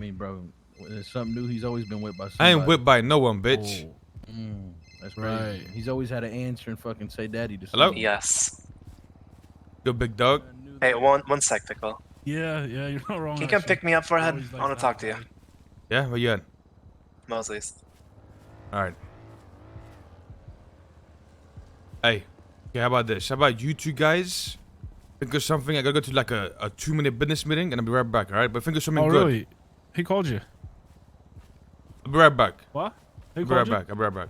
mean, bro, when there's something new, he's always been whipped by I somebody. ain't whipped by no one, bitch. Oh, that's crazy. Right. He's always had to answer and fucking say daddy to Hello? someone. Yes. Good big dog. Hey, one sec, Pickle. Yeah, you're not wrong. Can you come actually. pick me up, Forehead? Always I likes want to have talk to you. daddy. Yeah, where you at? Mosleys. All right. Hey, okay, how about this? How about you two guys think of something? I gotta go to like a 2-minute business meeting and I'll be right back, all right? But think of something Oh, good. really? He called you. I'll be right back. What? He I'll be right called you? back. I'll be right back.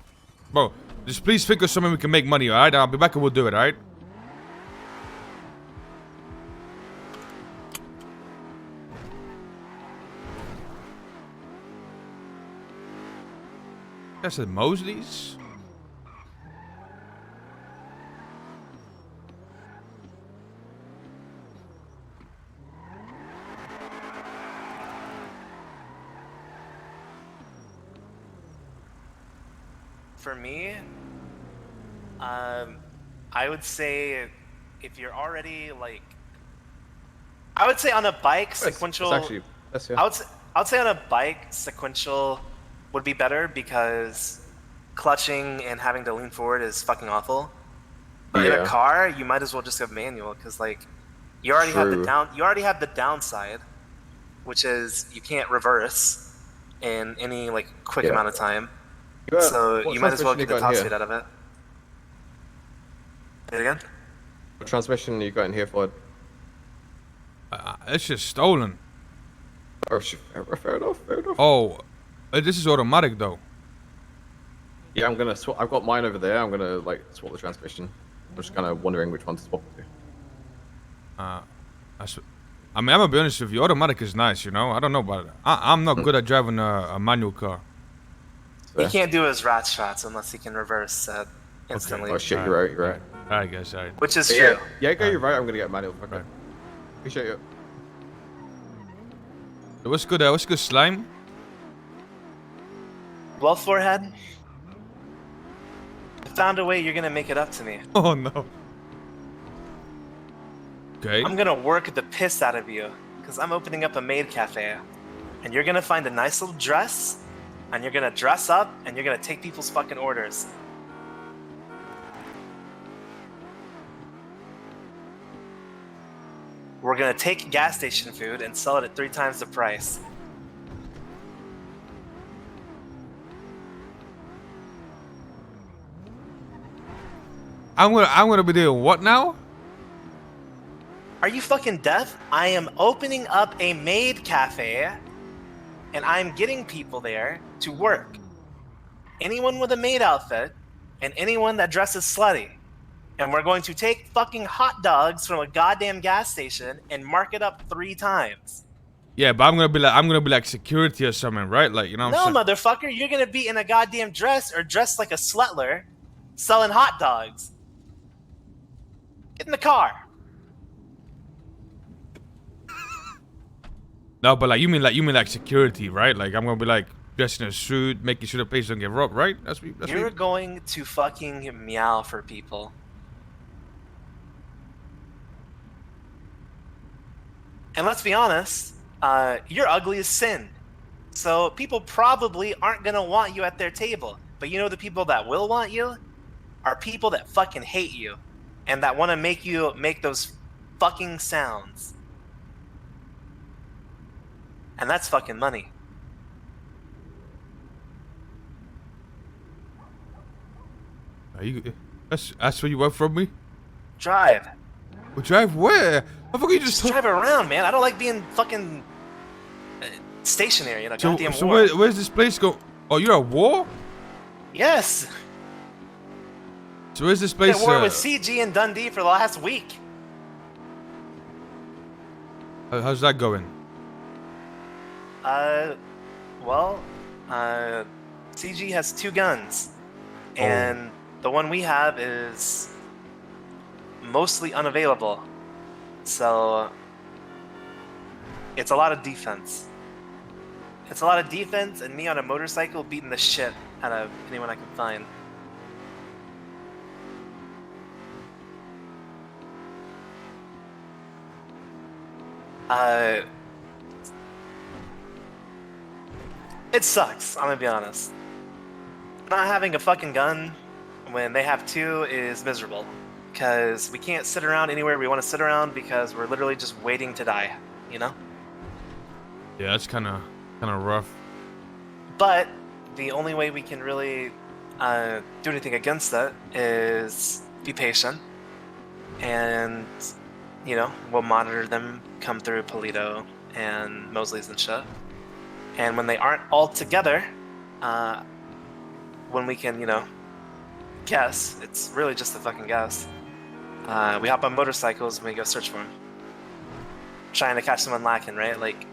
Bro, just please think of something we can make money, all right? I'll be back and we'll do it, all right? I said Mosleys? For me, I would say if you're already like, I would say on a bike sequential. It's actually, that's, yeah. I would say on a bike sequential would be better because clutching and having to lean forward is fucking awful. But in a car, you might as well just go manual because like you already have the downside, which is you can't reverse in any like quick amount of time. So you might as well get the top speed out of it. Say it again? What transmission you got in here for? It's just stolen. Oh, fair enough, fair enough. Oh, this is automatic though. Yeah, I'm gonna swap. I've got mine over there. I'm gonna like swap the transmission. I'm just kind of wondering which one to swap it to. I mean, I'm gonna be honest with you. Automatic is nice, you know. I don't know about it. I'm not good at driving a manual car. He can't do his rat shots unless he can reverse instantly. Oh shit, you're right, you're right. Alright, guys, alright. Which is true. Yeah, you're right. I'm gonna get a manual. Okay. Right. Appreciate it. So what's good? What's good, slime? Well, Forehead, I found a way you're gonna make it up to me. Oh no. Okay. I'm gonna work the piss out of you because I'm opening up a maid cafe, and you're gonna find a nice little dress, and you're gonna dress up, and you're gonna take people's fucking orders. We're gonna take gas station food and sell it at 3 times the price. I'm gonna be doing what now? Are you fucking deaf? I am opening up a maid cafe, and I'm getting people there to work. Anyone with a maid outfit, and anyone that dresses slutty. And we're going to take fucking hot dogs from a goddamn gas station and mark it up 3 times. Yeah, but I'm gonna be like security or something, right? Like, you know what I'm No, saying? motherfucker, you're gonna be in a goddamn dress or dressed like a slutler selling hot dogs. Get in the car. No, but like you mean like security, right? Like I'm gonna be like dressed in a suit, making sure the place don't get robbed, right? You're going to fucking meow for people. And let's be honest, you're ugly as sin. So people probably aren't gonna want you at their table. But you know the people that will want you are people that fucking hate you. And that want to make you make those fucking sounds. And that's fucking money. Are you? That's where you work from me? Drive. Well, drive where? I thought you just Drive around, man. I don't like being fucking stationary in a goddamn So war. where's this place go? Oh, you're at war? Yes. So where's this Been place? at war with CG and Dundee for the last week. How's that going? Well, CG has 2 guns. And the one we have is mostly unavailable. So it's a lot of defense. It's a lot of defense and me on a motorcycle beating the shit out of anyone I can find. It sucks, I'm gonna be honest. Not having a fucking gun when they have two is miserable. Because we can't sit around anywhere we want to sit around because we're literally just waiting to die, you know? Yeah, that's kind of rough. But the only way we can really do anything against that is be patient. And, you know, we'll monitor them come through Polito and Mosleys and shit. And when they aren't all together, when we can, you know, guess, it's really just a fucking guess. We hop on motorcycles and we go search for them. Trying to catch someone lacking, right? Like,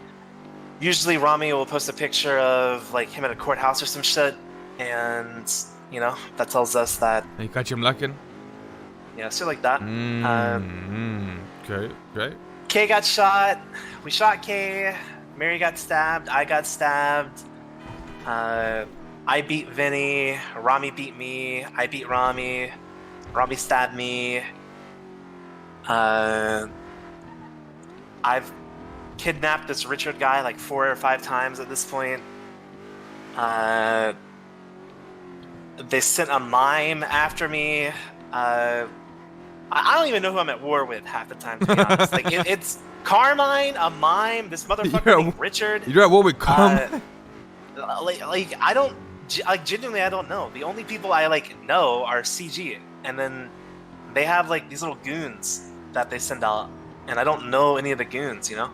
usually Rami will post a picture of, like, him at a courthouse or some shit, and, you know, that tells us that... And you catch him lacking? Yeah, shit like that. Okay, great. Kay got shot. We shot Kay. Mary got stabbed. I got stabbed. I beat Vinny. Rami beat me. I beat Rami. Rami stabbed me. I've kidnapped this Richard guy like 4 or 5 times at this point. They sent a mime after me. I don't even know who I'm at war with half the time, to be honest. Like, it's Carmine, a mime, this motherfucker named Richard. You're at war with Carmine? Like, I don't... Like, genuinely, I don't know. The only people I, like, know are CG. And then they have, like, these little goons that they send out. And I don't know any of the goons, you know?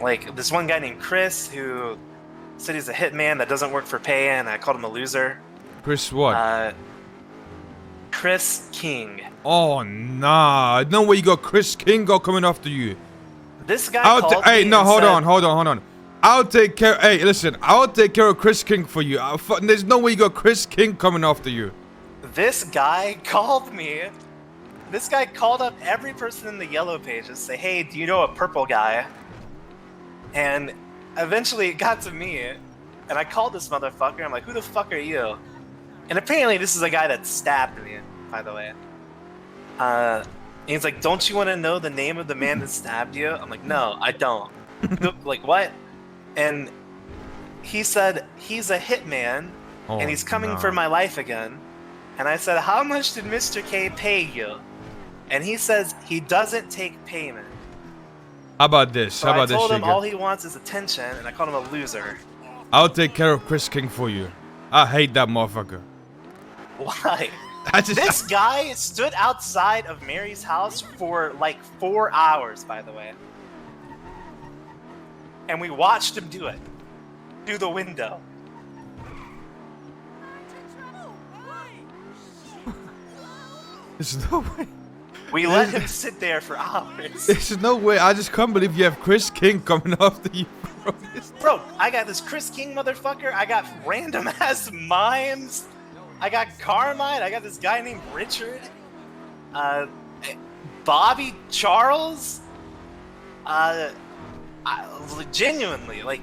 Like, this one guy named Chris who said he's a hitman that doesn't work for pay, and I called him a loser. Chris what? Chris King. Oh, nah. No way you got Chris King coming after you. This guy called me Hey, no, and hold said, on. I'll take care... Hey, listen. I'll take care of Chris King for you. There's no way you got Chris King coming after you. This guy called me. This guy called up every person in the yellow pages, say, hey, do you know a purple guy? And eventually it got to me, and I called this motherfucker. I'm like, who the fuck are you? And apparently this is a guy that stabbed me, by the way. And he's like, don't you want to know the name of the man that stabbed you? I'm like, no, I don't. Like, what? And he said, he's a hitman, and he's coming for my life again. And I said, how much did Mr. K pay you? And he says he doesn't take payment. How about this? So I told him all he wants is attention, and I called him a loser. I'll take care of Chris King for you. I hate that motherfucker. Why? This guy stood outside of Mary's house for like 4 hours, by the way. And we watched him do it. Through the window. There's no way. We let him sit there for hours. There's no way. I just can't believe you have Chris King coming after you, bro. Bro, I got this Chris King motherfucker. I got random ass mimes. I got Carmine. I got this guy named Richard. Bobby Charles. Genuinely, like,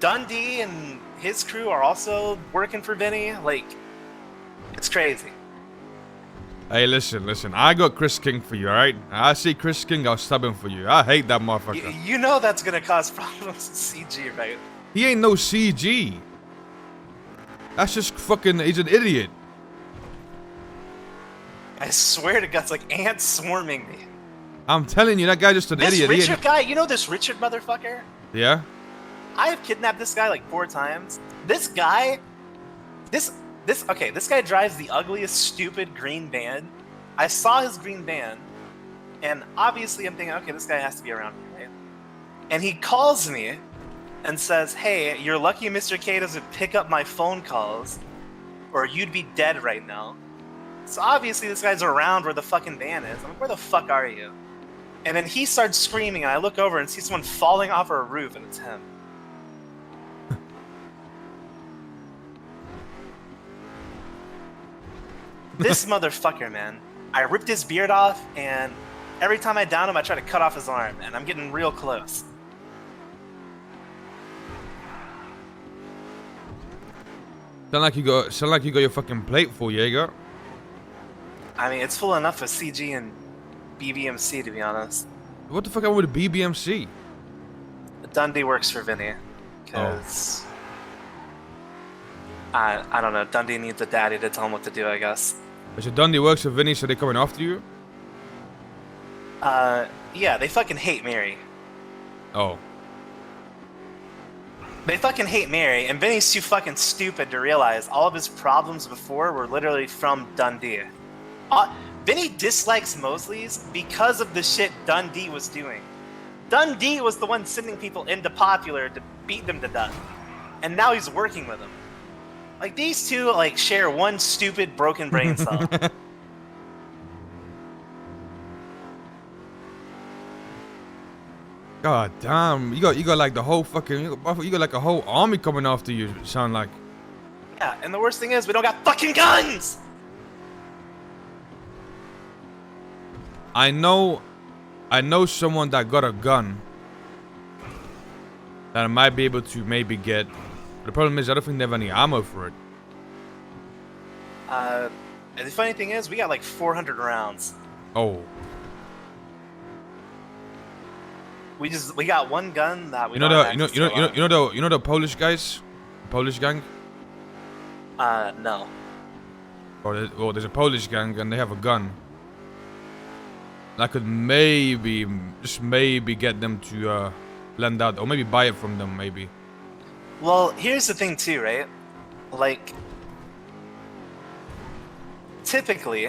Dundee and his crew are also working for Vinny. Like, it's crazy. Hey, listen. I got Chris King for you, alright? I see Chris King, I'll stab him for you. I hate that motherfucker. You know that's gonna cause problems with CG, right? He ain't no CG. That's just fucking... He's an idiot. I swear to God, it's like ants swarming me. I'm telling you, that guy's just an idiot. This Richard guy, you know this Richard motherfucker? Yeah? I have kidnapped this guy like 4 times. This guy... This guy drives the ugliest, stupid green van. I saw his green van, and obviously I'm thinking, okay, this guy has to be around here, right? And he calls me and says, hey, you're lucky Mr. K doesn't pick up my phone calls, or you'd be dead right now. So obviously this guy's around where the fucking van is. I'm like, where the fuck are you? And then he starts screaming, and I look over and see someone falling off a roof, and it's him. This motherfucker, man. I ripped his beard off, and every time I down him, I try to cut off his arm, and I'm getting real close. Sound like you got your fucking plate full, Yeager. I mean, it's full enough of CG and BBMC, to be honest. What the fuck happened with BBMC? Dundee works for Vinny, because I don't know. Dundee needs a daddy to tell him what to do, I guess. So Dundee works with Vinny, so they coming after you? Yeah, they fucking hate Mary. Oh. They fucking hate Mary, and Vinny's too fucking stupid to realize all of his problems before were literally from Dundee. Vinny dislikes Mosleys because of the shit Dundee was doing. Dundee was the one sending people into Popular to beat them to death. And now he's working with them. Like, these two, like, share one stupid broken brain cell. God damn, you got like the whole fucking, you got like a whole army coming after you, sound like. Yeah, and the worst thing is, we don't got fucking guns! I know someone that got a gun that I might be able to maybe get. The problem is I don't think they have any ammo for it. And the funny thing is, we got like 400 rounds. Oh. We got one gun that we You know don't the have access to. you know the Polish guys? The Polish gang? No. Well, there's a Polish gang and they have a gun. I could maybe, just maybe get them to lend out, or maybe buy it from them, maybe. Well, here's the thing too, right? Like, typically,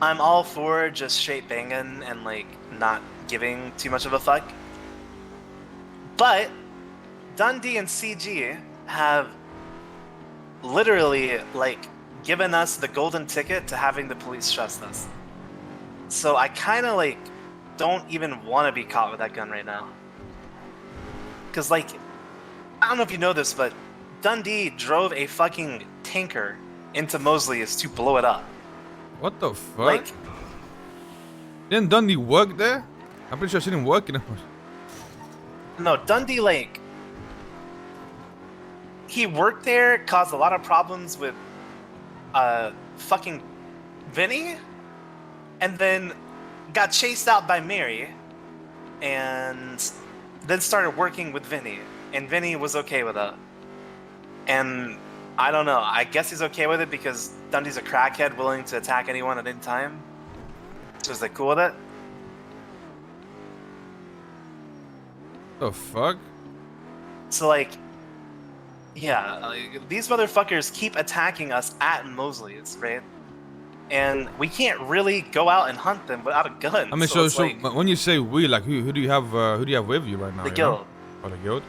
I'm all for just straight banging and like not giving too much of a fuck. But Dundee and CG have literally like given us the golden ticket to having the police trust us. So I kind of like don't even want to be caught with that gun right now. Cause like, I don't know if you know this, but Dundee drove a fucking tanker into Mosleys to blow it up. What the fuck? Like, Didn't Dundee work there? I'm pretty sure she didn't work in it. no, Dundee, like, he worked there, caused a lot of problems with fucking Vinny, and then got chased out by Mary, and then started working with Vinny, and Vinny was okay with it. And I don't know, I guess he's okay with it because Dundee's a crackhead willing to attack anyone at any time. So is they cool with it? The fuck? So like, yeah, like, these motherfuckers keep attacking us at Mosleys, right? And we can't really go out and hunt them without a gun. I mean, so so like, when you say we, like, who do you have with you right now? the you know? guild. Oh, the guild?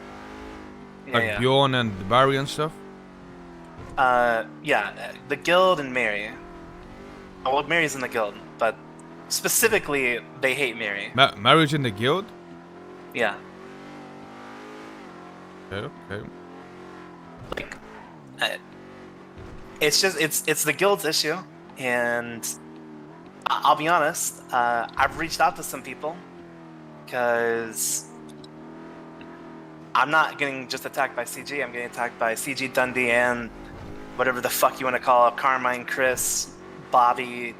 Yeah, Like yeah. Bjorn and Barry and stuff? Yeah, the guild and Mary. Oh, well, Mary's in the guild, but specifically, they hate Mary. Mary's in the guild? Yeah. Okay, okay. Like, it's just, it's the guild's issue, and I'll be honest, I've reached out to some people, because I'm not getting just attacked by CG, I'm getting attacked by CG, Dundee, and whatever the fuck you want to call it, Carmine, Chris, Bobby,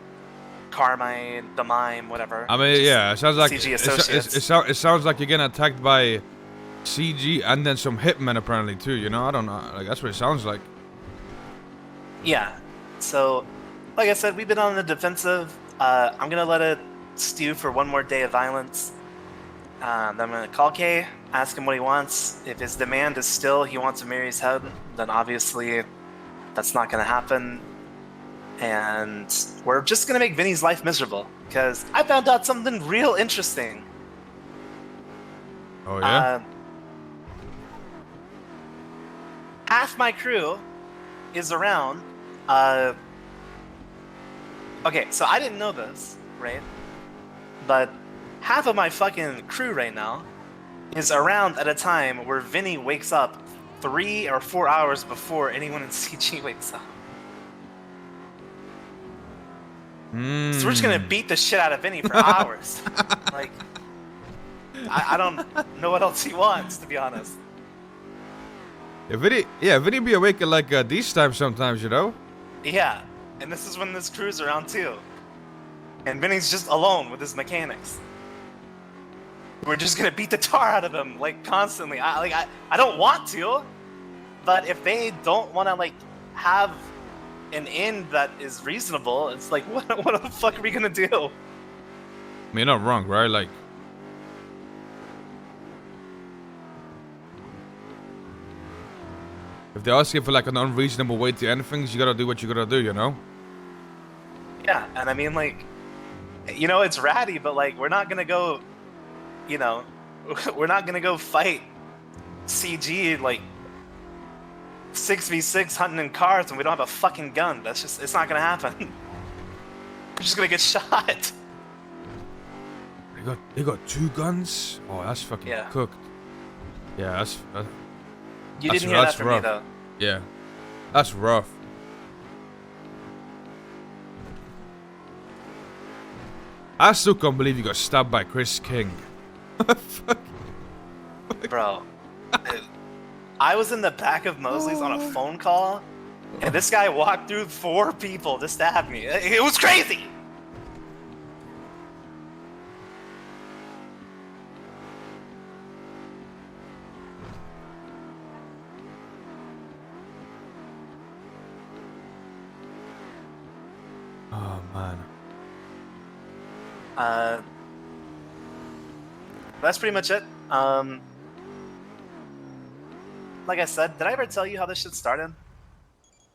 Carmine, the Mime, whatever. I mean, yeah, it sounds like CG associates. it sounds like you're getting attacked by CG and then some hitmen apparently too. You know, I don't know. Like that's what it sounds like. Yeah. So, like I said, we've been on the defensive. I'm gonna let it stew for one more day of violence. Then I'm gonna call Kay, ask him what he wants. If his demand is still he wants to marry his head, then obviously that's not gonna happen. And we're just gonna make Vinny's life miserable because I found out something real interesting. Oh yeah. Half my crew is around. Okay, so I didn't know this, right? But half of my fucking crew right now is around at a time where Vinny wakes up 3 or 4 hours before anyone in CG wakes up. So we're just gonna beat the shit out of Vinny for hours. Like, I don't know what else he wants, to be honest. Yeah, Vinny be awake at like these times sometimes, you know. Yeah, and this is when this crew's around too. And Vinny's just alone with his mechanics. We're just gonna beat the tar out of him, like, constantly. I don't want to, but if they don't want to, like, have an end that is reasonable. It's like, what the fuck are we gonna do? I mean, you're not wrong, right? Like, if they're asking for like an unreasonable way to end things, you gotta do what you gotta do, you know? Yeah, and I mean, like, you know, it's ratty, but like, we're not gonna go, you know, we're not gonna go fight CG like 6v6 hunting in cars when we don't have a fucking gun. That's just, it's not gonna happen. We're just gonna get shot. They got 2 guns? Oh, that's fucking cooked. Yeah, that's you didn't hear that from rough. me though. Yeah, that's rough. I still can't believe you got stabbed by Chris King. Bro, I was in the back of Mosleys on a phone call, and this guy walked through 4 people to stab me. It was crazy. Oh man. That's pretty much it. Like I said, did I ever tell you how this shit started?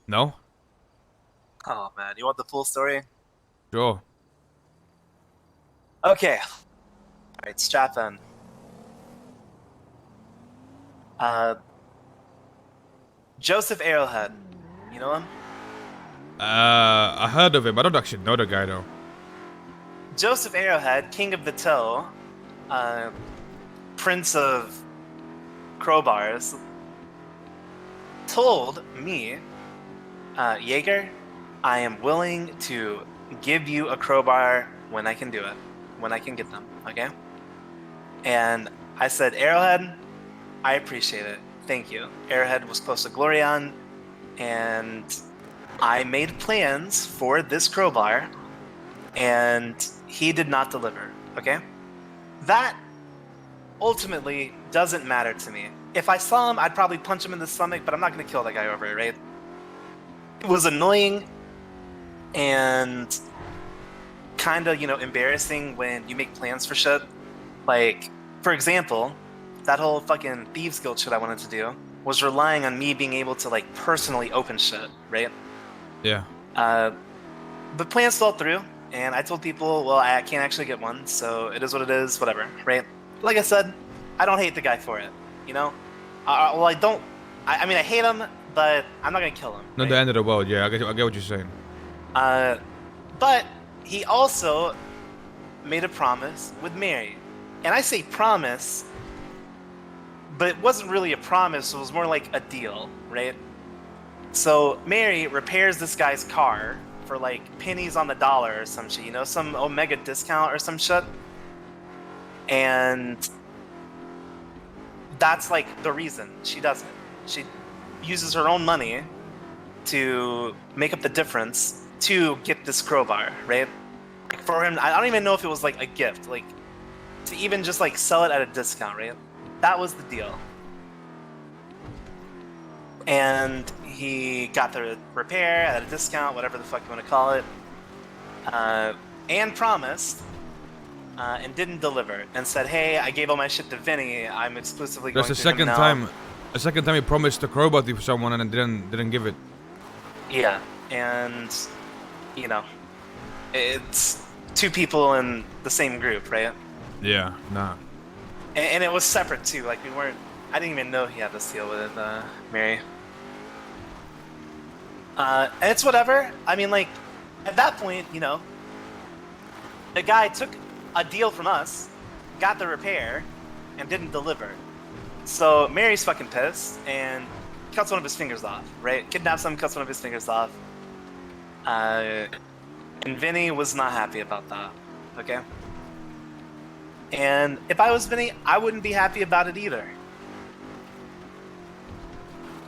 No? Oh man, you want the full story? Sure. Okay. Alright, strap in. Joseph Arrowhead. You know him? I heard of him. I don't actually know the guy though. Joseph Arrowhead, King of the Toe, Prince of Crowbars, told me, Yeager, I am willing to give you a crowbar when I can do it, when I can get them, okay? And I said, Arrowhead, I appreciate it. Thank you. Arrowhead was close to Glorion, and I made plans for this crowbar, and he did not deliver, okay? That ultimately doesn't matter to me. If I saw him, I'd probably punch him in the stomach, but I'm not gonna kill that guy over it, right? It was annoying and kind of, you know, embarrassing when you make plans for shit. Like, for example, that whole fucking Thieves Guild shit I wanted to do was relying on me being able to, like, personally open shit, right? Yeah. The plans fell through, and I told people, well, I can't actually get one, so it is what it is, whatever, right? Like I said, I don't hate the guy for it, you know? Well, I don't... I mean, I hate him, but I'm not gonna kill him. Not right? the end of the world, yeah, I get what you're saying. But he also made a promise with Mary. And I say promise, but it wasn't really a promise, it was more like a deal, right? So Mary repairs this guy's car for like pennies on the dollar or some shit, you know, some Omega discount or some shit. And that's like the reason she does it. She uses her own money to make up the difference to get this crowbar, right? Like for him, I don't even know if it was like a gift, like to even just like sell it at a discount, right? That was the deal. And he got the repair at a discount, whatever the fuck you want to call it, and promised, and didn't deliver, and said, "Hey, I gave all my shit to Vinny. I'm exclusively going That's to the him second now." time. The second time he promised a crowbar to someone and didn't give it. Yeah, and you know, it's 2 people in the same group, right? Yeah, nah. And it was separate too. Like we weren't. I didn't even know he had this deal with Mary. And it's whatever. I mean, like at that point, you know, the guy took a deal from us, got the repair, and didn't deliver. So Mary's fucking pissed and cuts one of his fingers off, right? Kidnaps him, cuts one of his fingers off. And Vinny was not happy about that, okay? And if I was Vinny, I wouldn't be happy about it either.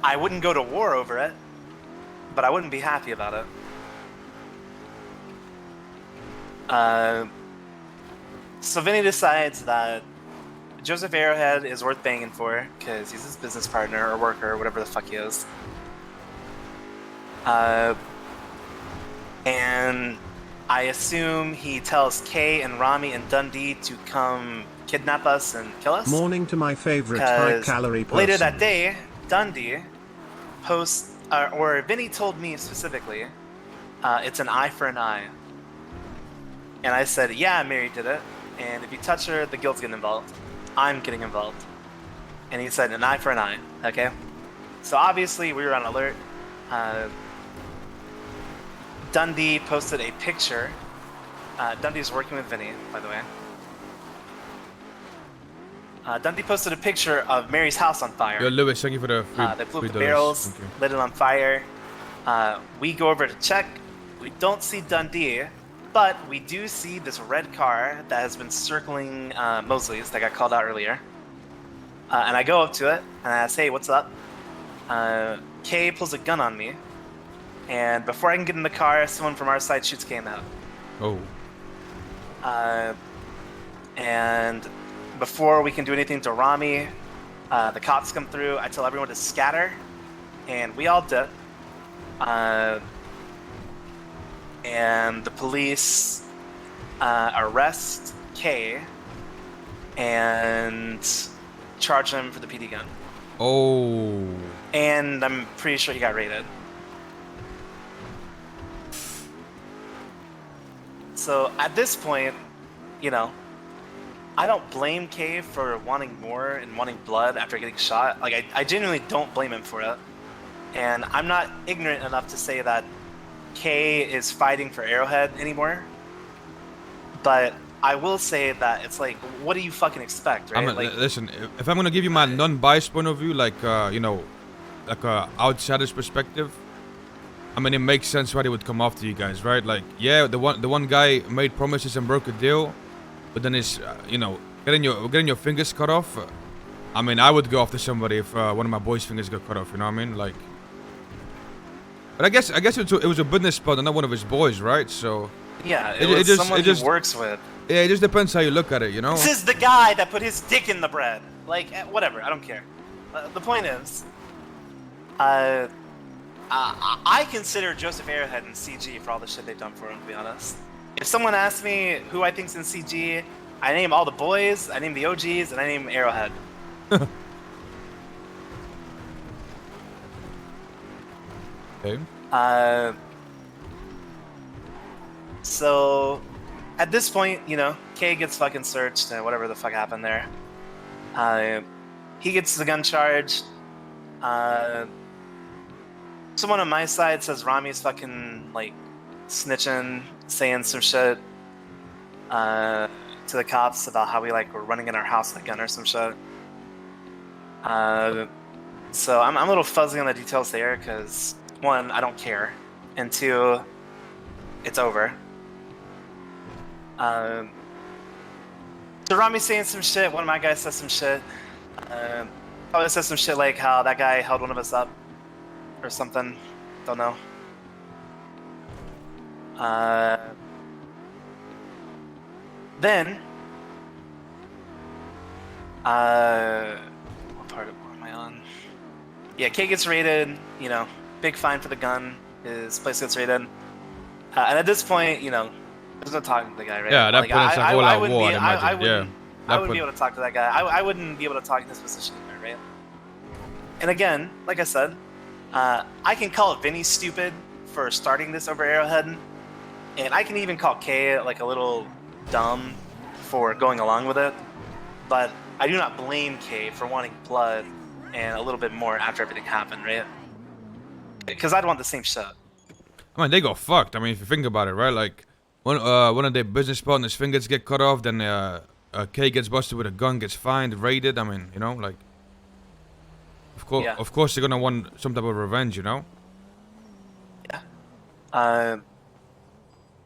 I wouldn't go to war over it, but I wouldn't be happy about it. So Vinny decides that Joseph Arrowhead is worth banging for because he's his business partner or worker or whatever the fuck he is. And I assume he tells Kay and Rami and Dundee to come kidnap us and kill us. Morning to my favorite 'Cause high-calorie person. later that day, Dundee posts, or Vinny told me specifically, it's an eye for an eye. And I said, yeah, Mary did it. And if you touch her, the guild's getting involved. I'm getting involved. And he said, an eye for an eye, okay? So obviously, we were on alert. Dundee posted a picture. Dundee's working with Vinny, by the way. Dundee posted a picture of Mary's house on fire. Yo, Lewis, thank you for the free, They blew up the $3. barrels, Thank you. lit it on fire. We go over to check. We don't see Dundee, but we do see this red car that has been circling Mosleys that got called out earlier. And I go up to it and I ask, hey, what's up? Kay pulls a gun on me. And before I can get in the car, someone from our side shoots Kay in the head. Oh. And before we can do anything to Rami, the cops come through. I tell everyone to scatter, and we all dip. And the police arrest Kay and charge him for the PD gun. Oh. And I'm pretty sure he got raided. So at this point, you know, I don't blame Kay for wanting more and wanting blood after getting shot. Like, I genuinely don't blame him for it. And I'm not ignorant enough to say that Kay is fighting for Arrowhead anymore. But I will say that it's like, what do you fucking expect, right? I mean, like, listen, if I'm gonna give you my non-biased point of view, like, you know, like a outsider's perspective, I mean, it makes sense why they would come after you guys, right? Like, yeah, the one guy made promises and broke a deal, but then it's, you know, getting your fingers cut off. I mean, I would go after somebody if one of my boys' fingers got cut off. You know what I mean? Like, but I guess it was a business spot and not one of his boys, right? So yeah, it was someone he works with. Yeah, it just depends how you look at it, you know. This is the guy that put his dick in the bread. Like, whatever, I don't care. The point is, I consider Joseph Arrowhead in CG for all the shit they've done for him, to be honest. If someone asks me who I think's in CG, I name all the boys, I name the OGs, and I name Arrowhead. Okay. So, at this point, you know, Kay gets fucking searched and whatever the fuck happened there. He gets the gun charged. Someone on my side says Rami's fucking, like, snitching, saying some shit to the cops about how we, like, were running in our house with a gun or some shit. So I'm a little fuzzy on the details there, because, one, I don't care, and two, it's over. So Rami's saying some shit, one of my guys says some shit. Probably says some shit like how that guy held one of us up or something. Don't know. Then, what part am I on? Yeah, Kay gets raided, you know, big fine for the gun, his place gets raided. And at this point, you know, there's no talking to the guy, right? Yeah, that point it's like all out war, I'd imagine. I wouldn't be able to talk to that guy. I wouldn't be able to talk in his position either, right? And again, like I said, I can call Vinny stupid for starting this over Arrowhead, and I can even call Kay like a little dumb for going along with it, but I do not blame Kay for wanting blood and a little bit more after everything happened, right? Because I'd want the same shit. I mean, they got fucked. I mean, if you think about it, right? Like, one of their business partners' fingers get cut off, then Kay gets busted with a gun, gets fined, raided. I mean, you know, like, of course they're gonna want some type of revenge, you know? Yeah.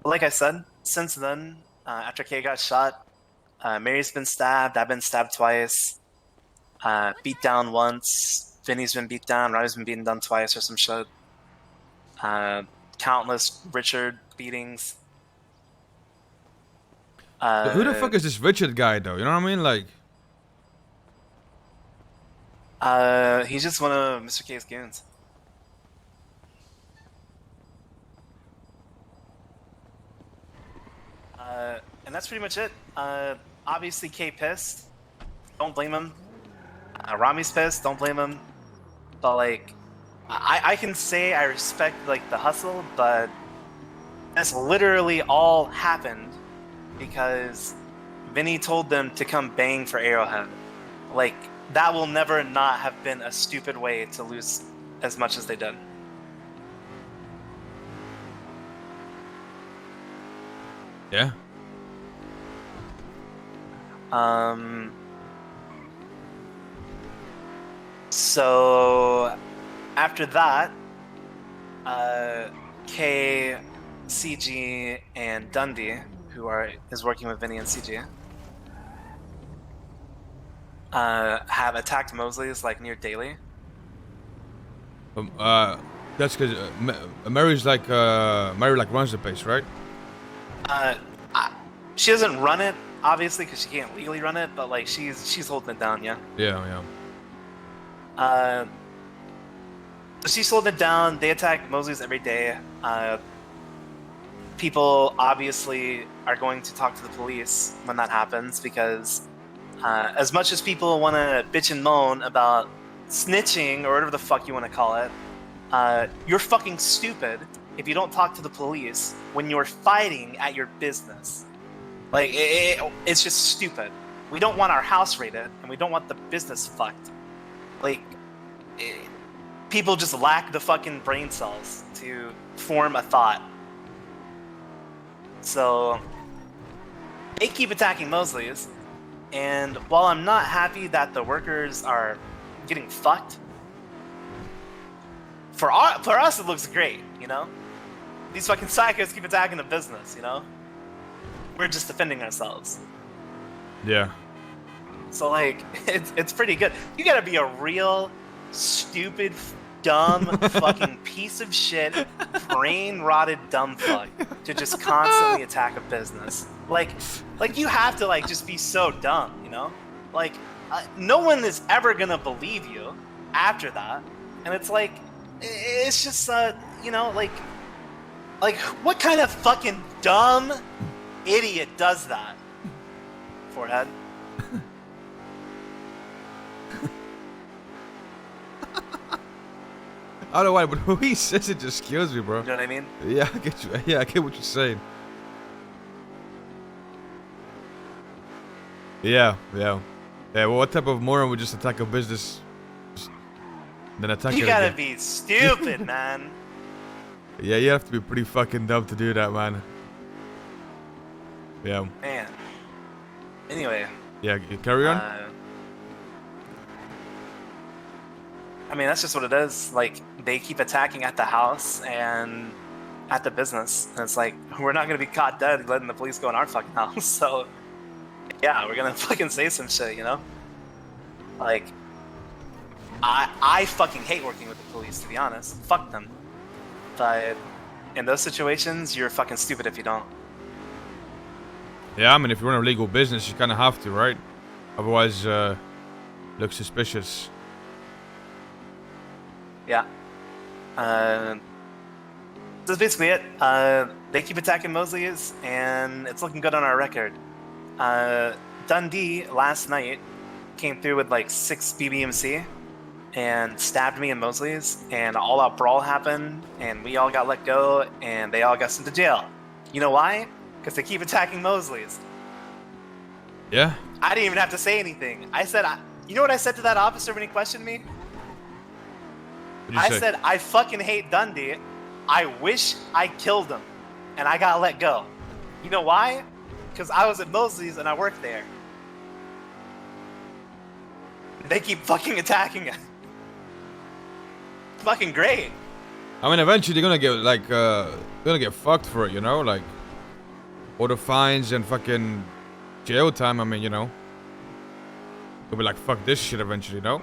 Like I said, since then, after Kay got shot, Mary's been stabbed, I've been stabbed twice, beat down once, Vinny's been beat down, Riley's been beaten down twice or some shit. Countless Richard beatings. Who the fuck is this Richard guy, though? You know what I mean? Like, he's just one of Mr. K's goons. And that's pretty much it. Obviously, K pissed. Don't blame him. Rami's pissed. Don't blame him. But like, I can say I respect like the hustle, but that's literally all happened because Vinny told them to come bang for Arrowhead. Like, that will never not have been a stupid way to lose as much as they did. Yeah. So after that, K, CG, and Dundee, who is working with Vinny and CG, have attacked Mosleys like near daily. That's because Mary like runs the place, right? She doesn't run it, obviously, because she can't legally run it, but like she's holding it down, yeah. Yeah. She's holding it down. They attack Mosleys every day. People obviously are going to talk to the police when that happens because as much as people want to bitch and moan about snitching or whatever the fuck you want to call it, you're fucking stupid if you don't talk to the police when you're fighting at your business. Like, it's just stupid. We don't want our house raided, and we don't want the business fucked. Like, people just lack the fucking brain cells to form a thought. So, they keep attacking Mosleys, and while I'm not happy that the workers are getting fucked, for us it looks great, you know? These fucking psychos keep attacking the business, you know? We're just defending ourselves. Yeah. So like, it's pretty good. You gotta be a real stupid, dumb, fucking piece of shit, brain-rotted dumb fuck to just constantly attack a business. Like you have to like just be so dumb, you know? Like, no one is ever gonna believe you after that, and it's like, it's just you know, like what kind of fucking dumb idiot does that? Forehead. I don't know why, but when he says it just kills me, bro. You know what I mean? Yeah, I get you. Yeah, I get what you're saying. Yeah. Well, what type of moron would just attack a business? Then attack it You gotta again? be stupid, man. Yeah, you have to be pretty fucking dumb to do that, man. Yeah. Man. Anyway. Yeah, carry on. I mean, that's just what it is. Like, they keep attacking at the house and at the business. And it's like, we're not gonna be caught dead letting the police go in our fucking house. So, yeah, we're gonna fucking say some shit, you know? Like, I fucking hate working with the police, to be honest. Fuck them. But in those situations, you're fucking stupid if you don't. Yeah, I mean, if you run a legal business, you kind of have to, right? Otherwise, look suspicious. Yeah. That's basically it. They keep attacking Mosleys, and it's looking good on our record. Dundee last night came through with like 6 BBMC and stabbed me and Mosleys, and all out brawl happened, and we all got let go, and they all got sent to jail. You know why? Because they keep attacking Mosleys. Yeah. I didn't even have to say anything. I said, you know what I said to that officer when he questioned me? I said, I fucking hate Dundee. I wish I killed him, and I got let go. You know why? Because I was at Mosley's and I worked there. They keep fucking attacking us. Fucking great. I mean, eventually they're gonna get like, they're gonna get fucked for it, you know, like all the fines and fucking jail time. I mean, you know, they'll be like, fuck this shit eventually, you know.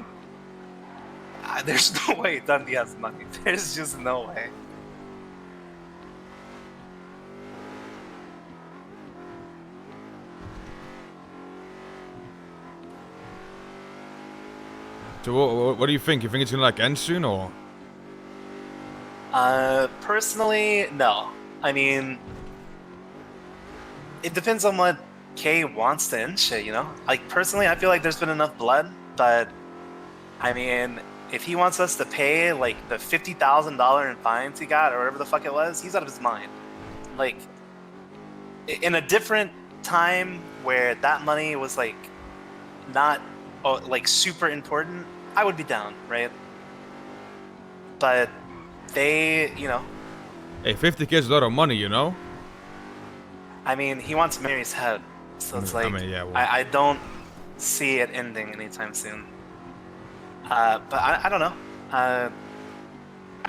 There's no way Dundee has money. There's just no way. So what do you think? You think it's gonna like end soon or? Personally, no. I mean, it depends on what Kay wants to end shit, you know? Like, personally, I feel like there's been enough blood, but, I mean, if he wants us to pay, like, the $50,000 in fines he got, or whatever the fuck it was, he's out of his mind. Like, in a different time where that money was, like, not, like, super important, I would be down, right? But they, you know... Hey, 50K is a lot of money, you know? I mean, he wants Mary's head. So it's like, yeah, well. I don't see it ending anytime soon. But I don't know. I'd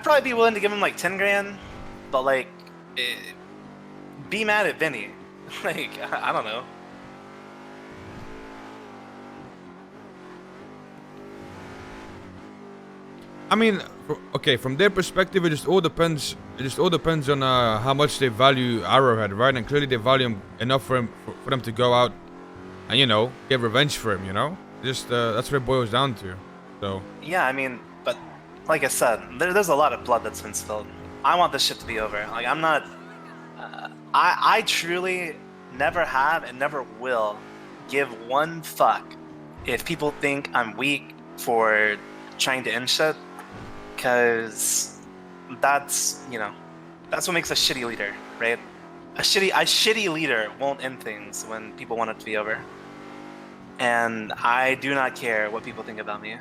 probably be willing to give him like 10 grand, but like, be mad at Vinny. Like, I don't know. I mean, okay, from their perspective, it just all depends. It just all depends on how much they value Arrowhead, right? And clearly they value him enough for them to go out and, you know, get revenge for him, you know? Just that's what it boils down to. So Yeah, I mean, but like I said, there's a lot of blood that's been spilled. I want this shit to be over. Like, I'm not. I truly never have and never will give one fuck if people think I'm weak for trying to end shit. Because that's, you know, that's what makes a shitty leader, right? A shitty leader won't end things when people want it to be over. And I do not care what people think about me.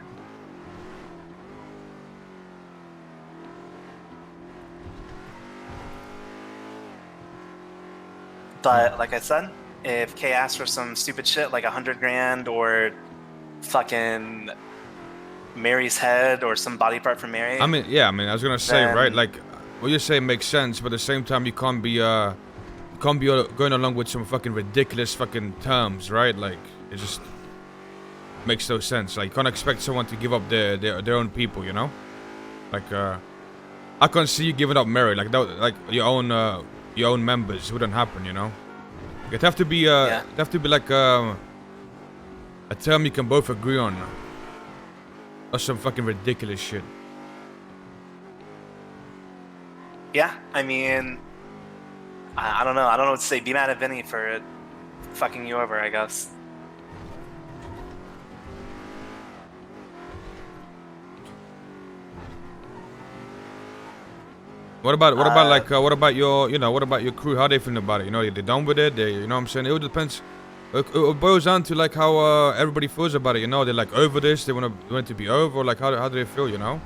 But like I said, if Kay asks for some stupid shit like 100 grand or fucking Mary's head or some body part from Mary. I mean, yeah, I mean, I was gonna say, right, like what you say makes sense, but at the same time, you can't be going along with some fucking ridiculous fucking terms, right? Like, it just makes no sense. Like, you can't expect someone to give up their own people, you know? Like, I can't see you giving up Mary, like that, like your own members. It wouldn't happen, you know? It'd have to be like a term you can both agree on. Or some fucking ridiculous shit. Yeah, I mean, I don't know. I don't know what to say. Be mad at Vinny for fucking you over, I guess. What about your crew? How they feeling about it? You know, they done with it. You know what I'm saying? It all depends. It boils down to like how everybody feels about it. You know, they're like over this. They want it to be over. Or like how do they feel? You know?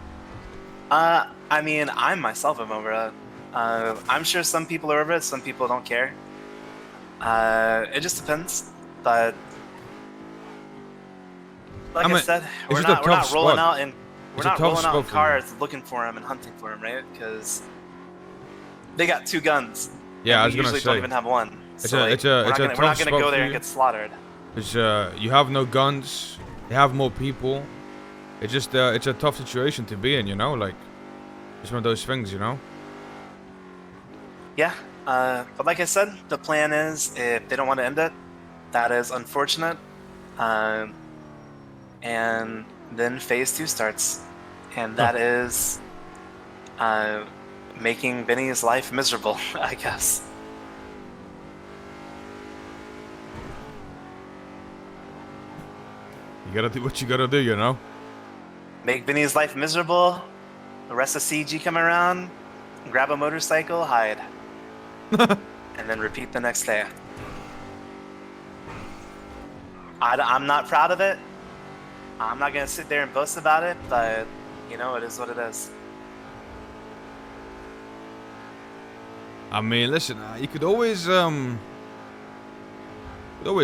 I mean, I myself am over it. I'm sure some people are over it. Some people don't care. It just depends. But like I said, we're not rolling out in cars looking for him and hunting for him, right? Because they got 2 guns. Yeah, I was gonna say. Usually don't even have one. We're not gonna go there and get slaughtered. It's you have no guns. They have more people. It's just it's a tough situation to be in, you know. Like, it's one of those things, you know. Yeah, but like I said, the plan is if they don't want to end it, that is unfortunate. And then phase 2 starts, and that is making Vinny's life miserable, I guess. You gotta do what you gotta do, you know? Make Vinny's life miserable, the rest of CG come around, grab a motorcycle, hide. And then repeat the next day. I'm not proud of it. I'm not gonna sit there and boast about it, but, you know, it is what it is. I mean, listen, you could always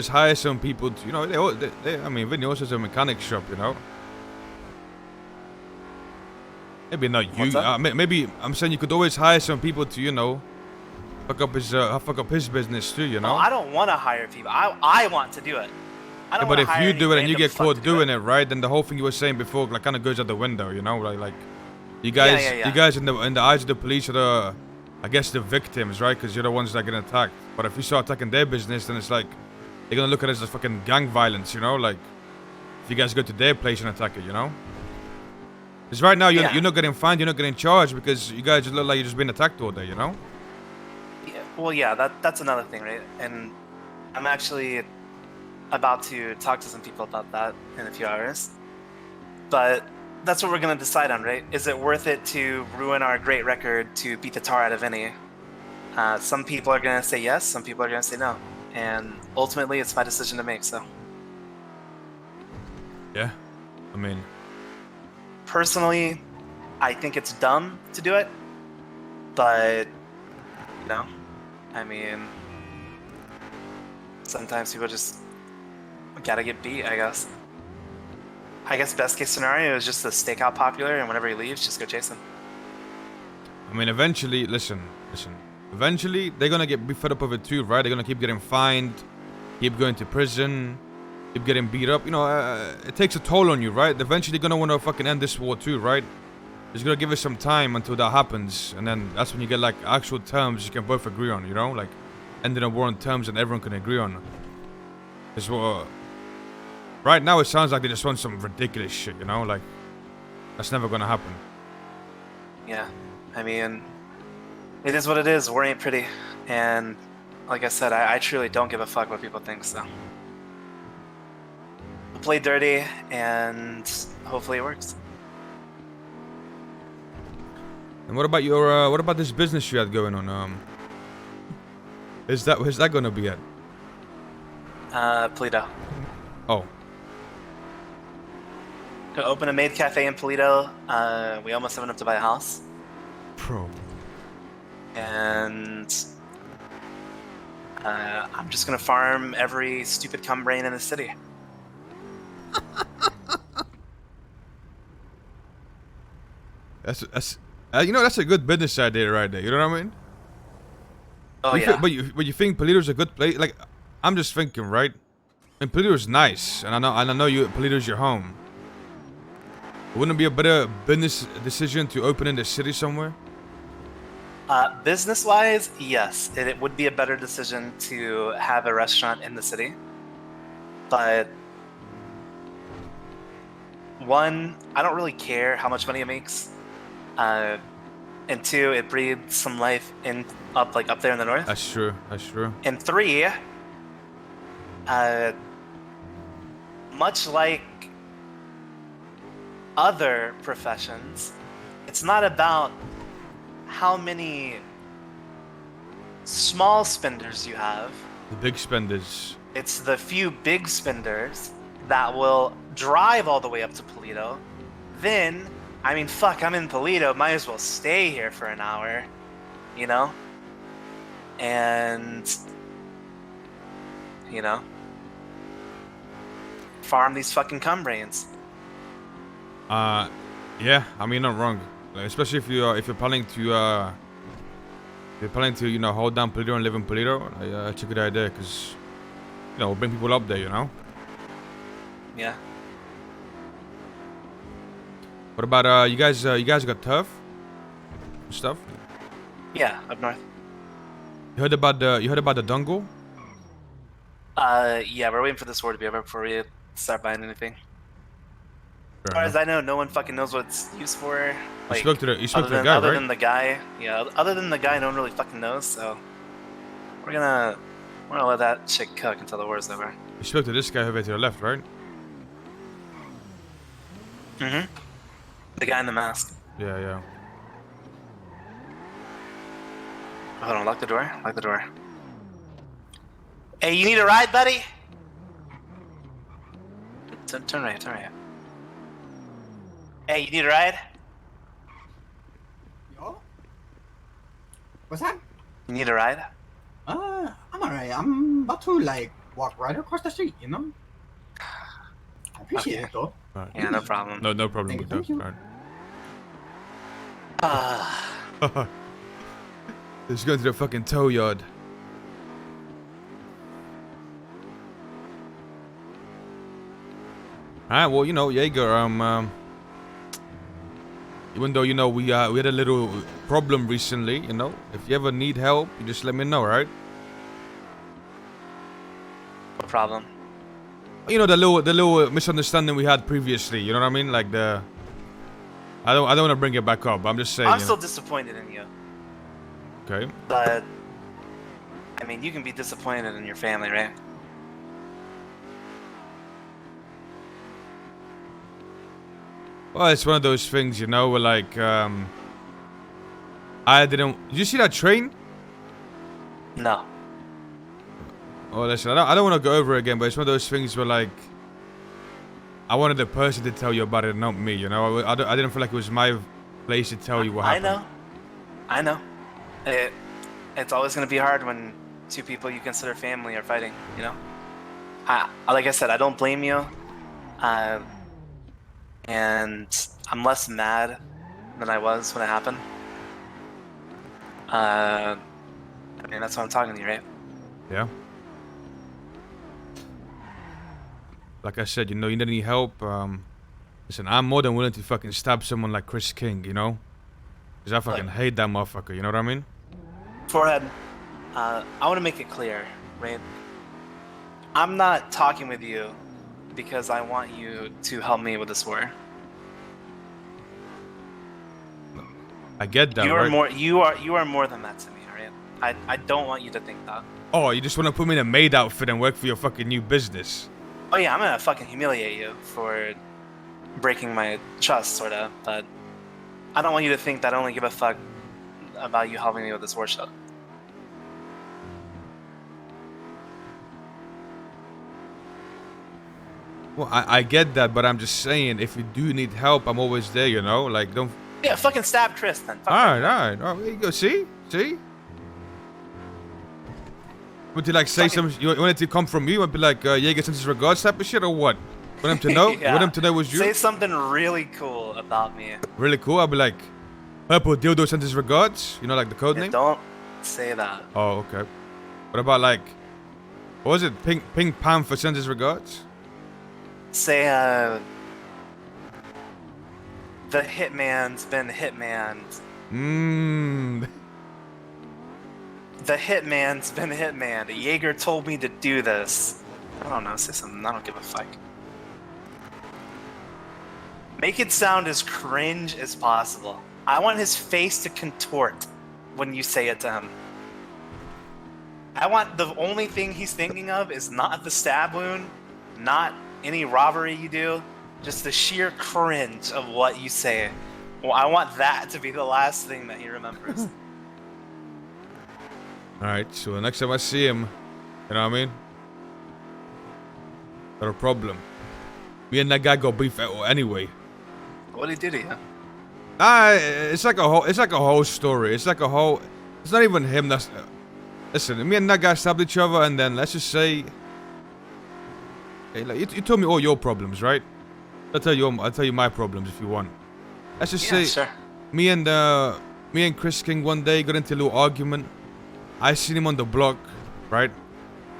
hire some people to, you know, I mean, Vinny also has a mechanic shop, you know. Maybe not you. Maybe I'm saying you could always hire some people to, you know, fuck up his business too, you know. Well, I don't want to hire people. I want to do it. I don't but if hire you do it and you get random fuck caught to do doing it, right, then the whole thing you were saying before like kind of goes out the window, you know. Like you guys in the eyes of the police are the, I guess, the victims, right? Because you're the ones that get attacked. But if you start attacking their business, then it's like they're gonna look at it as fucking gang violence, you know. Like if you guys go to their place and attack it, you know. Because right now you're not getting fined, you're not getting charged because you guys look like you're just being attacked all day, you know. Yeah, well, yeah, that's another thing, right? And I'm actually about to talk to some people about that in a few hours. But that's what we're gonna decide on, right? Is it worth it to ruin our great record to beat the tar out of Vinny? Some people are gonna say yes, some people are gonna say no. And ultimately, it's my decision to make, so. Yeah, I mean... Personally, I think it's dumb to do it. But, you know, I mean... Sometimes people just gotta get beat, I guess. I guess best case scenario is just to stake out Popular, and whenever he leaves, just go chase him. I mean, eventually, listen. Eventually, they're gonna be fed up of it too, right? They're gonna keep getting fined, keep going to prison, keep getting beat up. You know, it takes a toll on you, right? Eventually, they're gonna wanna fucking end this war too, right? Just gonna give it some time until that happens, and then that's when you get like actual terms you can both agree on, you know? Like, ending a war on terms that everyone can agree on. Is what... Right now, it sounds like they just want some ridiculous shit, you know? Like, that's never gonna happen. Yeah, I mean, it is what it is. War ain't pretty. And like I said, I truly don't give a fuck what people think, so. We'll play dirty, and hopefully it works. And what about your, what about this business you had going on? Where's that gonna be at? Polito. Oh. To open a maid cafe in Polito. We almost have enough to buy a house. Bro. And I'm just gonna farm every stupid cum brain in the city. That's you know, that's a good business idea right there. You know what I mean? Oh yeah. But you think Polito's a good place? Like, I'm just thinking, right? I mean, Polito's nice, and I know Polito's your home. Wouldn't it be a better business decision to open in the city somewhere? Business-wise, yes, it would be a better decision to have a restaurant in the city. But one, I don't really care how much money it makes. And two, it breathes some life up there in the north. That's true. That's true. And three, much like other professions, it's not about how many small spenders you have. The big spenders. It's the few big spenders that will drive all the way up to Polito. Then, I mean, fuck, I'm in Polito, might as well stay here for an hour, you know? And, you know, farm these fucking cum brains. Yeah, I mean, not wrong. Like, especially if you're planning to you know, hold down Polito and live in Polito. It's a good idea because, you know, we'll bring people up there, you know. Yeah. What about you guys? You guys got turf and stuff? Yeah, up north. You heard about the dongle? Yeah, we're waiting for this war to be over before we start buying anything. As far as I know, no one fucking knows what it's used for. Like, you spoke to the guy, other right? than the guy, yeah. Other than the guy, no one really fucking knows. So we're gonna let that shit cook until the war's over. You spoke to this guy over to the left, right? Mm-hmm. The guy in the mask. Yeah, yeah. Hold on, lock the door. Lock the door. Hey, you need a ride, buddy? Turn right. Turn right. Hey, you need a ride? Yo? What's that? You need a ride? I'm alright. I'm about to, like, walk right across the street, you know? I appreciate Okay. it, though. Right. Yeah, no problem. No problem Thank with you, that. thank you. Right. Let's go to the fucking tow yard. Alright, well, you know, Yeager, even though, you know, we had a little problem recently, you know, if you ever need help, you just let me know, right? No problem. You know, the little misunderstanding we had previously, you know what I mean? Like I don't want to bring it back up, but I'm just saying. I'm still disappointed in you. Okay. But I mean, you can be disappointed in your family, right? Well, it's one of those things, you know, where like, I didn't. Did you see that train? No. Oh, listen, I don't want to go over it again, but it's one of those things where like, I wanted the person to tell you about it, not me. You know, I didn't feel like it was my place to tell you what happened. I know. It's always gonna be hard when two people you consider family are fighting. You know. Like I said, I don't blame you. And I'm less mad than I was when it happened. I mean, that's why I'm talking to you, right? Yeah. Like I said, you know, you need any help, listen, I'm more than willing to fucking stab someone like Chris King, you know? Because I fucking hate that motherfucker, you know what I mean? Forehead, I want to make it clear, right? I'm not talking with you because I want you to help me with this war. I get that, You are right? you are more than that to me, right? I don't want you to think that. Oh, you just want to put me in a maid outfit and work for your fucking new business? Oh yeah, I'm gonna fucking humiliate you for breaking my trust, sorta, but I don't want you to think that I only give a fuck about you helping me with this workshop. Well, I get that, but I'm just saying, if you do need help, I'm always there, you know? Like, don't... Yeah, fucking stab Chris then. Fuck Alright, there you go, see? See? Would you like say something? You want it to come from me? You want to be like, Yeagar sends his regards type of shit, or what? Want him to know? Yeah. Want him to know it was you? Say something really cool about me. Really cool? I'll be like, Purple Dildo sends his regards? You know, like the code name? Don't say that. Oh, okay. What about like, what was it? Pink Panther sends his regards? Say, the hitman's been hitmaned. The hitman's been hitman. Yeagar told me to do this. I don't know, say something. I don't give a fuck. Make it sound as cringe as possible. I want his face to contort when you say it to him. I want the only thing he's thinking of is not the stab wound, not any robbery you do, just the sheer cringe of what you say. Well, I want that to be the last thing that he remembers. Alright, so the next time I see him, you know what I mean? Got a problem. Me and that guy got beef anyway. What did he do to you? It's like a whole story. It's not even him that's... listen, me and that guy stabbed each other, and then let's just say... Hey, like, you told me all your problems, right? I'll tell you my problems if you want. Let's just say... Sure. Me and Chris King one day got into a little argument. I seen him on the block, right?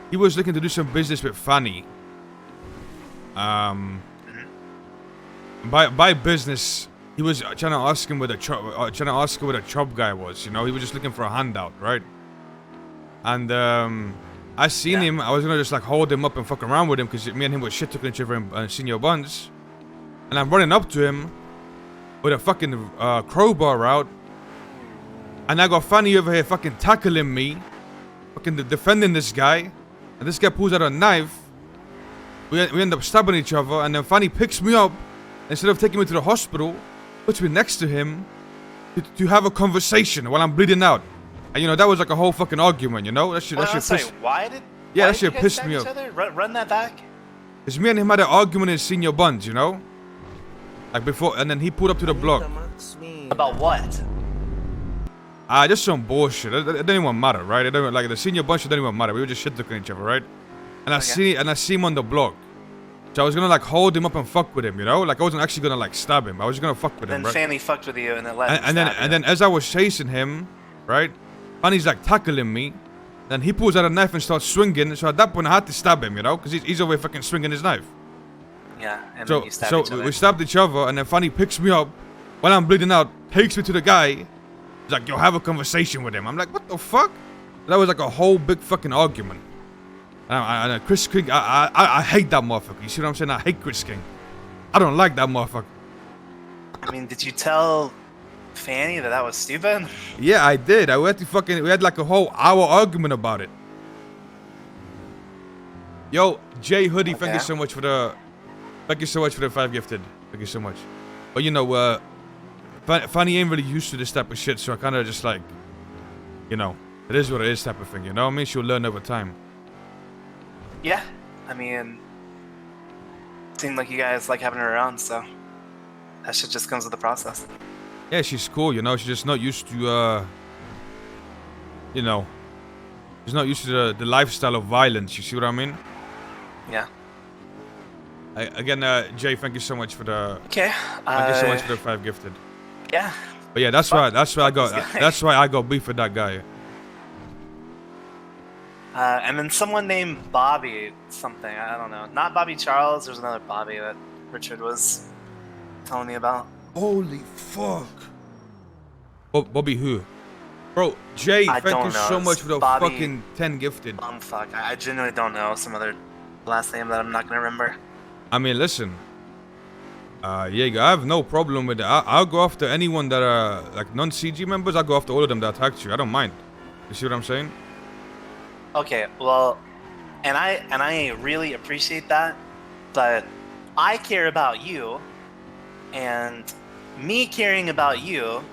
He was looking to do some business with Fanny. By business, he was trying to ask him where the chop guy was. You know, he was just looking for a handout, right? And I seen him. I was gonna just like hold him up and fuck around with him because me and him were shit talking each other in senior buns. And I'm running up to him with a fucking crowbar out. And I got Fanny over here fucking tackling me, fucking defending this guy, and this guy pulls out a knife. We end up stabbing each other, and then Fanny picks me up, instead of taking me to the hospital, puts me next to him to have a conversation while I'm bleeding out. And you know, that was like a whole fucking argument, you know? That shit pissed... why did that shit you guys pissed stab me each off. other? Run that back. Cause me and him had an argument in senior buns, you know? Like before, and then he pulled up to the block. About what? Just some bullshit. It didn't even matter, right? It didn't, like the senior bunch didn't even matter. We were just shit talking each other, right? And I see him on the block. So I was gonna like hold him up and fuck with him, you know? Like I wasn't actually gonna like stab him. I was just gonna fuck with him, Then right? Fanny fucked with you and it led And then as I was chasing him, right? Fanny's like tackling me. Then he pulls out a knife and starts swinging. So at that point I had to stab him, you know? Because he's over here fucking swinging his knife. Yeah, and then you stabbed each other. We stabbed each other, and then Fanny picks me up while I'm bleeding out, takes me to the guy. He's like, yo, have a conversation with him. I'm like, what the fuck? That was like a whole big fucking argument. And Chris King, I hate that motherfucker. You see what I'm saying? I hate Chris King. I don't like that motherfucker. I mean, did you tell Fanny that was stupid? Yeah, I did. We had like a whole hour argument about it. Yo, Jay Hoodie, thank you Okay. so much for the 5 gifted. Thank you so much. But you know, Fanny ain't really used to this type of shit, so I kind of just like, you know, it is what it is type of thing. You know what I mean? She'll learn over time. Yeah, I mean, seemed like you guys like having her around, so that shit just comes with the process. Yeah, she's cool. You know, she's just not used to, you know, she's not used to the lifestyle of violence. You see what I mean? Yeah. Again, Jay, thank you so much for the. Okay. Thank you so much for the 5 gifted. Yeah. But yeah, that's why I this got guy. that's why I got beef with that guy. And then someone named Bobby something. I don't know. Not Bobby Charles. There's another Bobby that Richard was telling me about. Holy fuck. Bobby who? Bro, Jay, I thank don't you know. so It's much for the Bobby- fucking 10 gifted. Fuck. I genuinely don't know some other last name that I'm not gonna remember. I mean, listen. Yeager, I have no problem with it. I'll go after anyone that are like non-CG members. I'll go after all of them that attacked you. I don't mind. You see what I'm saying? Okay, well, and I really appreciate that, but I care about you, and me caring about you,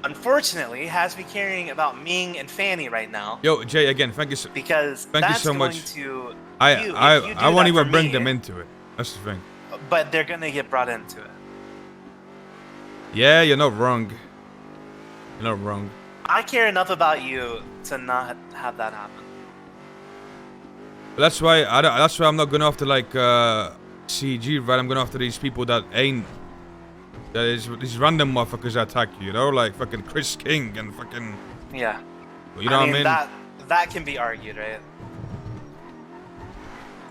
unfortunately, has me caring about Ming and Fanny right now. Yo, Jay, again, thank you. Because Thank you that's so going much. to I you, if you I do won't that even for bring me, them into it. That's the thing. but they're gonna get brought into it. Yeah, you're not wrong. You're not wrong. I care enough about you to not have that happen. But that's why that's why I'm not going after like CG, right? I'm going after these people that ain't. That is these random motherfuckers that attack you, you know, like fucking Chris King and fucking. Yeah. You know what I mean? That can be argued, right?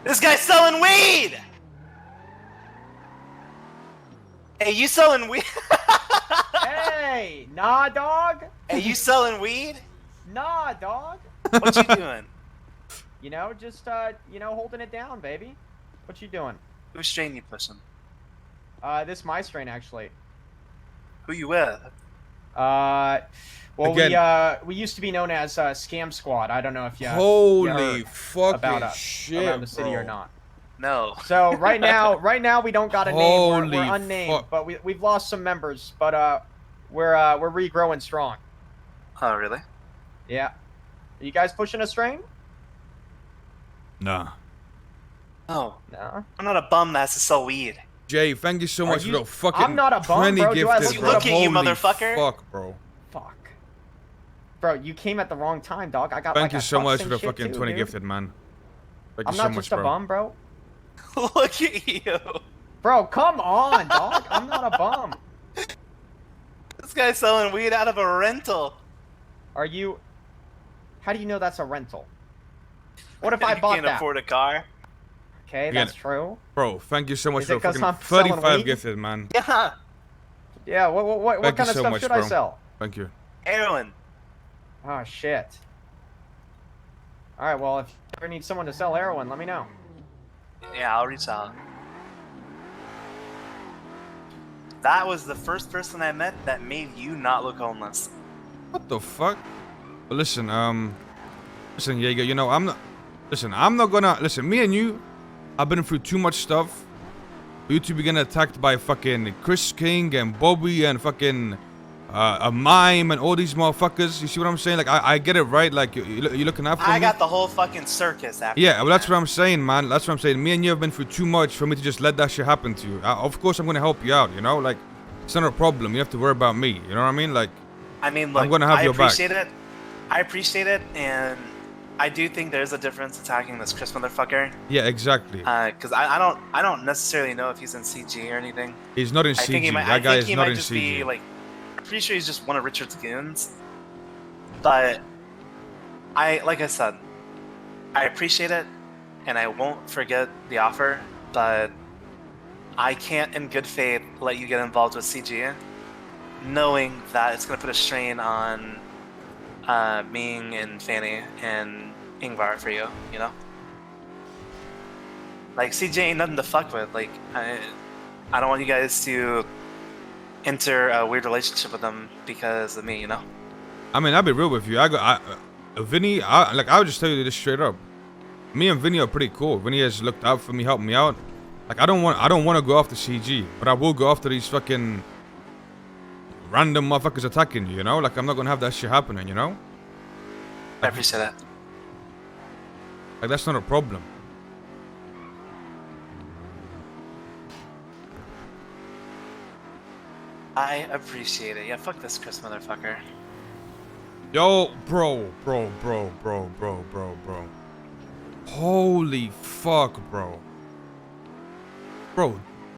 This guy's selling weed! Hey, you selling weed? Hey, nah, dog. Hey, you selling weed? Nah, dog. What you doing? You know, just holding it down, baby. What you doing? Whose strain you pushing? This my strain actually. Who you with? Well, Again. we used to be known as Scam Squad. I don't know if you Holy heard fucking about us shit, around the city bro. or not. No. So right now we don't got a name. Holy We're unnamed, fuck. but we've lost some members. But we're regrowing strong. Oh, really? Yeah. Are you guys pushing a strain? Nah. No. No. I'm not a bum that has to sell weed. Jay, thank you so Are much you- for the fucking I'm not a bum, 20 bro. Do I gifted, look bro. Look at you, Holy motherfucker. fuck, bro. Fuck. Bro, you came at the wrong time, dog. I got Thank like you a so tux much and for the shit fucking too, 20 dude. gifted, man. Thank I'm you so not much, just a bro. bum, bro. Look at you. Bro, come on, dog. I'm not a bum. This guy's selling weed out of a rental. Are you... How do you know that's a rental? What if I You bought can't that? afford a car. Okay, Again, that's true. Bro, thank you so much Is for it the 'cause fucking I'm selling 35 weed? gifted, man. Yeah. Yeah, what Thank you kind of so stuff much, should I bro. sell? Thank you. Heroin. Oh, shit. Alright, well, if you ever need someone to sell heroin, let me know. Yeah, I'll reach out. That was the first person I met that made you not look homeless. What the fuck? But listen, listen, Yeager, you know, I'm not gonna, listen, me and you, I've been through too much stuff for you to be getting attacked by fucking Chris King and Bobby and fucking, a mime and all these motherfuckers. You see what I'm saying? Like, I get it, right? Like, you're looking after me. I got the whole fucking circus after Yeah, me, well, that's man. what I'm saying, man. That's what I'm saying. Me and you have been through too much for me to just let that shit happen to you. Of course, I'm gonna help you out, you know? Like, it's not a problem. You have to worry about me. You know what I mean? Like, I mean, look, I'm gonna have I your back. appreciate it. I appreciate it, and I do think there's a difference attacking this Chris motherfucker. yeah, exactly. Because I don't necessarily know if he's in CG or anything. He's not in I think CG. he might. That guy I is think he not might in just CG. be like. I'm pretty sure he's just one of Richard's goons. But like I said, I appreciate it, and I won't forget the offer. But I can't, in good faith, let you get involved with CG, knowing that it's gonna put a strain on Ming and Fanny and Ingvar for you. You know, like CJ ain't nothing to fuck with. Like I don't want you guys to enter a weird relationship with them because of me. You know. I mean, I'll be real with you. Vinny, I would just tell you this straight up. me and Vinny are pretty cool. Vinny has looked out for me, helped me out. Like I don't want to go after CG, but I will go after these fucking random motherfuckers attacking you, you know? Like I'm not gonna have that shit happening, you know? I appreciate that. Like that's not a problem. I appreciate it. Yeah, fuck this Chris motherfucker. Yo, bro. Holy fuck, bro. Bro,